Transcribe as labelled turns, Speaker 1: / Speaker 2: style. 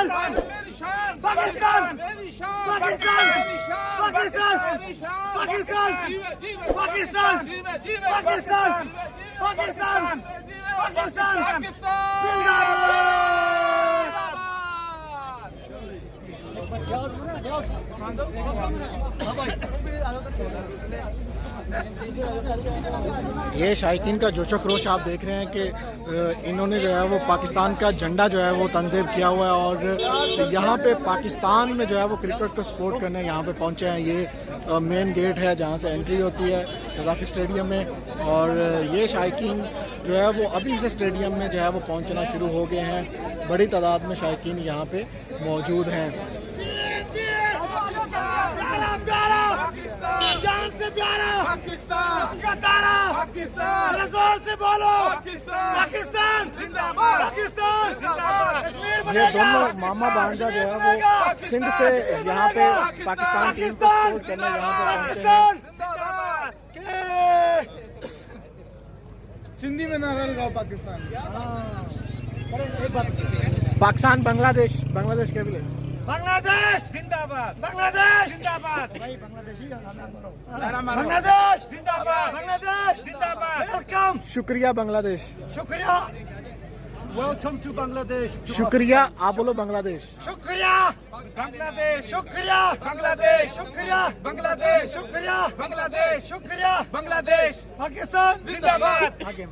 Speaker 1: पाकिस्तान पाकिस्तान पाकिस्तान पाकिस्तान पाकिस्तान पाकिस्तान पाकिस्तान पाकिस्तान
Speaker 2: ये शायकीन का जोशो खरोश आप देख रहे हैं कि इन्होंने जो है वो पाकिस्तान का झंडा जो है वो तंजीम किया हुआ है और यहाँ पे पाकिस्तान में जो है वो क्रिकेट को सपोर्ट करने यहाँ पे पहुँचे हैं। ये मेन गेट है जहाँ से एंट्री होती है कज़ाफ़ी स्टेडियम में और ये शायकीन जो है वो अभी से स्टेडियम में जो है वो पहुँचना शुरू हो गए हैं। बड़ी तादाद में शायकीन यहाँ पे मौजूद हैं।
Speaker 1: जान से प्यारा पाकिस्तान का तारा पाकिस्तान जोर से बोलो पाकिस्तान जिंदाबाद पाकिस्तान जिंदाबाद कश्मीर
Speaker 2: ये दोनों मामा भांजा जो है वो सिंध से यहाँ पे पाकिस्तान टीम को सपोर्ट करने यहाँ पे पहुँचे हैं।
Speaker 1: सिंधी में नारा लगाओ पाकिस्तान
Speaker 2: पाकिस्तान बांग्लादेश बांग्लादेश के भी
Speaker 1: बांग्लादेश जिंदाबाद बांग्लादेश जिंदाबाद भाई बांग्लादेशी बांग्लादेश जिंदाबाद बांग्लादेश जिंदाबाद वेलकम
Speaker 2: शुक्रिया बांग्लादेश
Speaker 1: शुक्रिया वेलकम टू बांग्लादेश
Speaker 2: शुक्रिया आप बोलो बांग्लादेश
Speaker 1: शुक्रिया बांग्लादेश शुक्रिया बांग्लादेश शुक्रिया बांग्लादेश शुक्रिया बांग्लादेश शुक्रिया बांग्लादेश पाकिस्तान जिंदाबाद आगे